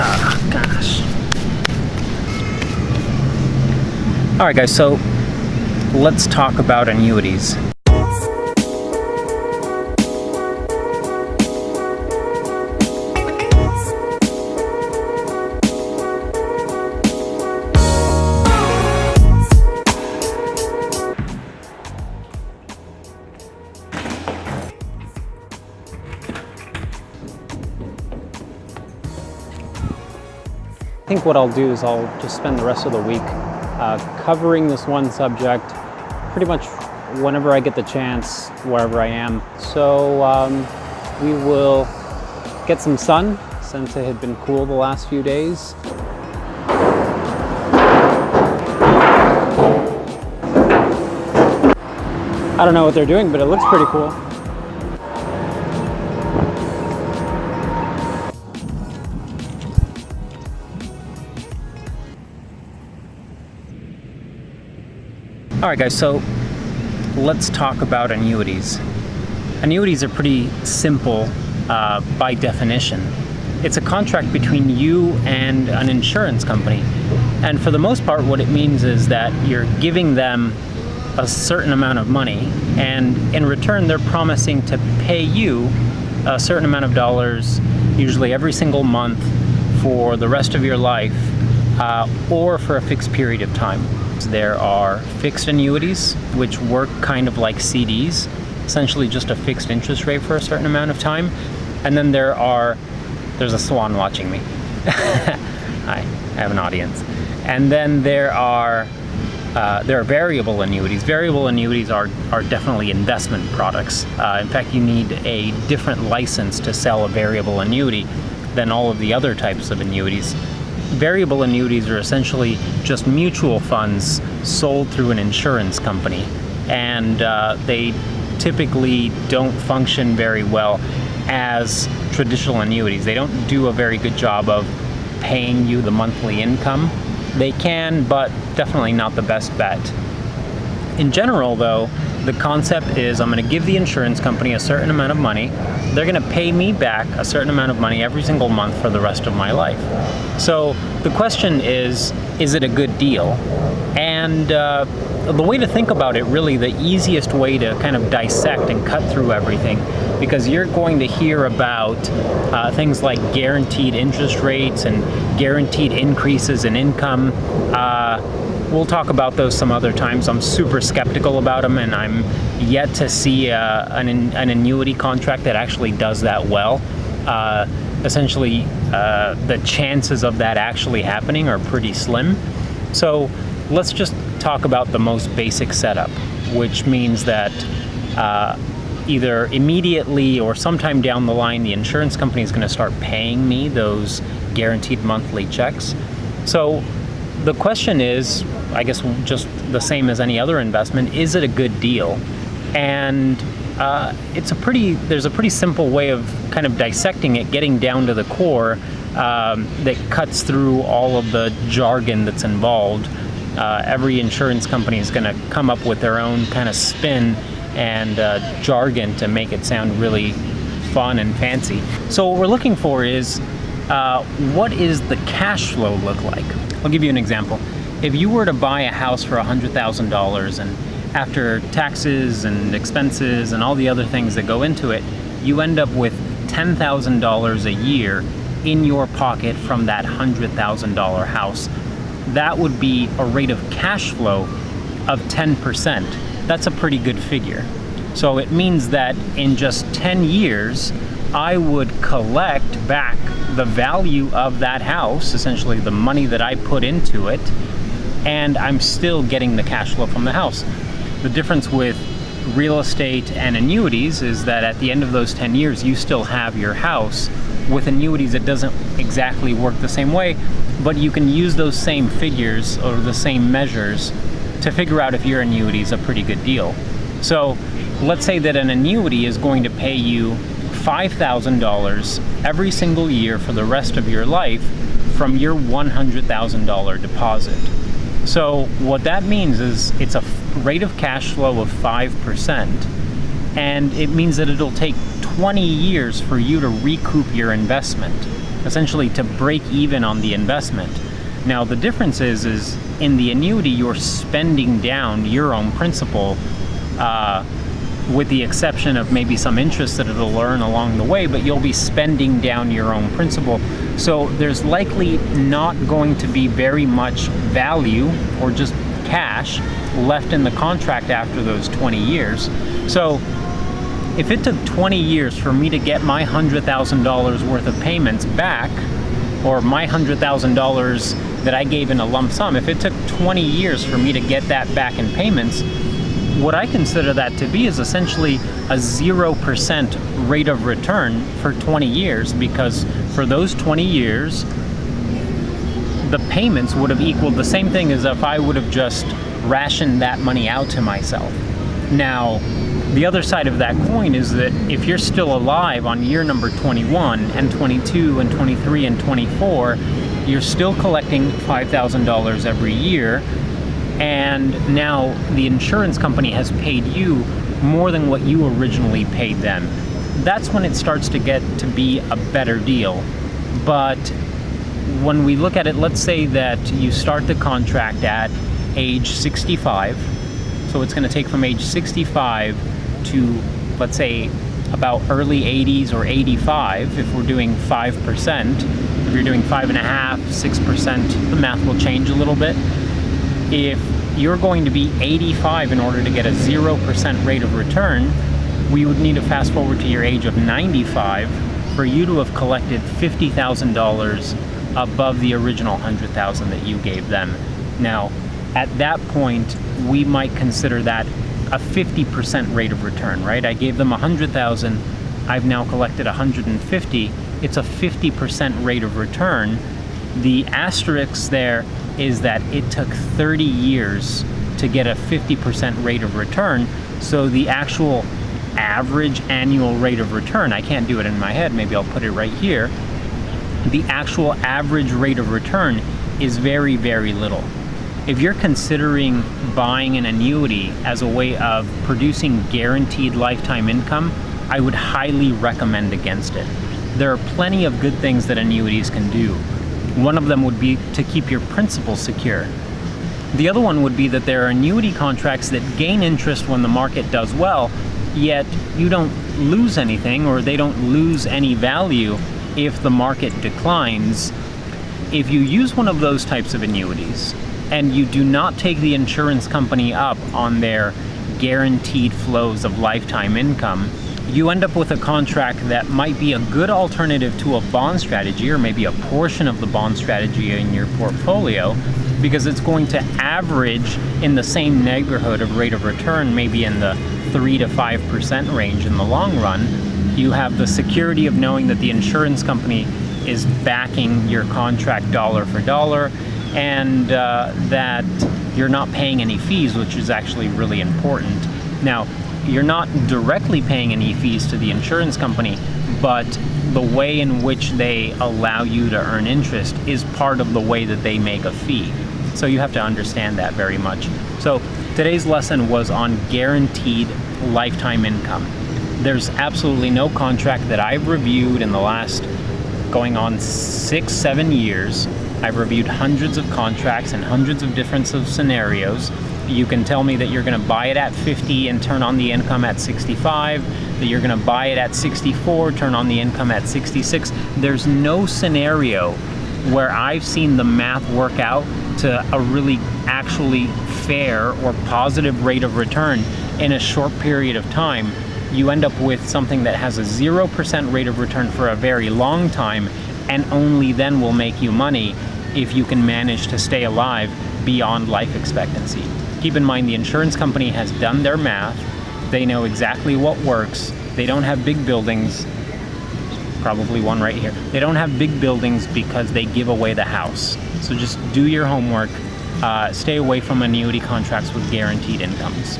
Oh, gosh. All right, guys, so let's talk about annuities. I think what I'll do is I'll just spend the rest of the week covering this one subject pretty much whenever I get the chance, wherever I am. So we will get some sun since it had been cool the last few days. I don't know what they're doing, but it looks pretty cool. All right, guys, so let's talk about annuities. Annuities are pretty simple by definition. It's a contract between you and an insurance company. And for the most part, what it means is that you're giving them a certain amount of money, and in return, they're promising to pay you a certain amount of dollars, usually every single month, for the rest of your life, or for a fixed period of time. There are fixed annuities, which work kind of like CDs, essentially just a fixed interest rate for a certain amount of time. And then there's a swan watching me. Hi, I have an audience. And then there are variable annuities. Variable annuities are definitely investment products. In fact, you need a different license to sell a variable annuity than all of the other types of annuities. Variable annuities are essentially just mutual funds sold through an insurance company, and they typically don't function very well as traditional annuities. They don't do a very good job of paying you the monthly income. They can, but definitely not the best bet. In general, though, the concept is I'm going to give the insurance company a certain amount of money. They're going to pay me back a certain amount of money every single month for the rest of my life. So the question is it a good deal? And the way to think about it, really, the easiest way to kind of dissect and cut through everything, because you're going to hear about things like guaranteed interest rates and guaranteed increases in income. We'll talk about those some other times. I'm super skeptical about them, and I'm yet to see an annuity contract that actually does that well. Essentially, the chances of that actually happening are pretty slim. So let's just talk about the most basic setup, which means that either immediately or sometime down the line, the insurance company is going to start paying me those guaranteed monthly checks. So the question is, I guess just the same as any other investment, is it a good deal? And there's a pretty simple way of kind of dissecting it, getting down to the core, that cuts through all of the jargon that's involved. Every insurance company is going to come up with their own kind of spin and jargon to make it sound really fun and fancy. So what we're looking for is, what is the cash flow look like? I'll give you an example. If you were to buy a house for $100,000, and after taxes and expenses and all the other things that go into it, you end up with $10,000 a year in your pocket from that $100,000 house, that would be a rate of cash flow of 10%. That's a pretty good figure. So it means that in just 10 years, I would collect back the value of that house, essentially the money that I put into it, and I'm still getting the cash flow from the house. The difference with real estate and annuities is that at the end of those 10 years, you still have your house. With annuities, it doesn't exactly work the same way, but you can use those same figures or the same measures to figure out if your annuity is a pretty good deal. So let's say that an annuity is going to pay you $5,000 every single year for the rest of your life from your $100,000 deposit. So what that means is it's a rate of cash flow of 5%, and it means that it'll take 20 years for you to recoup your investment, essentially to break even on the investment. Now the difference is in the annuity you're spending down your own principal, with the exception of maybe some interest that it'll earn along the way, but you'll be spending down your own principal. So there's likely not going to be very much value or just cash left in the contract after those 20 years. So if it took 20 years for me to get my $100,000 worth of payments back, or my $100,000 that I gave in a lump sum, if it took 20 years for me to get that back in payments, what I consider that to be is essentially a 0% rate of return for 20 years, because for those 20 years, the payments would have equaled the same thing as if I would have just rationed that money out to myself. Now, the other side of that coin is that if you're still alive on year number 21 and 22 and 23 and 24, you're still collecting $5,000 every year, and now the insurance company has paid you more than what you originally paid them. That's when it starts to get to be a better deal. But when we look at it, let's say that you start the contract at age 65. So it's going to take from age 65 to, let's say, about early 80s or 85 if we're doing 5%. If you're doing 5.5%, 6%, the math will change a little bit. If you're going to be 85 in order to get a 0% rate of return, we would need to fast forward to your age of 95 for you to have collected $50,000 above the original $100,000 that you gave them. Now, at that point, we might consider that a 50% rate of return, right? I gave them $100,000, I've now collected $150,000. It's a 50% rate of return. The asterisk there is that it took 30 years to get a 50% rate of return. So the actual average annual rate of return, I can't do it in my head, maybe I'll put it right here. The actual average rate of return is very, very little. If you're considering buying an annuity as a way of producing guaranteed lifetime income, I would highly recommend against it. There are plenty of good things that annuities can do. One of them would be to keep your principal secure. The other one would be that there are annuity contracts that gain interest when the market does well, yet you don't lose anything, or they don't lose any value if the market declines. If you use one of those types of annuities and you do not take the insurance company up on their guaranteed flows of lifetime income, you end up with a contract that might be a good alternative to a bond strategy, or maybe a portion of the bond strategy in your portfolio, because it's going to average in the same neighborhood of rate of return, maybe in the 3 to 5% range in the long run. You have the security of knowing that the insurance company is backing your contract dollar for dollar, and that you're not paying any fees, which is actually really important. Now, you're not directly paying any fees to the insurance company, but the way in which they allow you to earn interest is part of the way that they make a fee. So you have to understand that very much. So today's lesson was on guaranteed lifetime income. There's absolutely no contract that I've reviewed in the last going on 6-7 years. I've reviewed hundreds of contracts and hundreds of different scenarios. You can tell me that you're going to buy it at 50 and turn on the income at 65, that you're going to buy it at 64, turn on the income at 66. There's no scenario where I've seen the math work out to a really actually fair or positive rate of return in a short period of time. You end up with something that has a 0% rate of return for a very long time, and only then will make you money if you can manage to stay alive beyond life expectancy. Keep in mind, the insurance company has done their math. They know exactly what works. They don't have big buildings. Probably one right here. They don't have big buildings because they give away the house. So just do your homework. Stay away from annuity contracts with guaranteed incomes.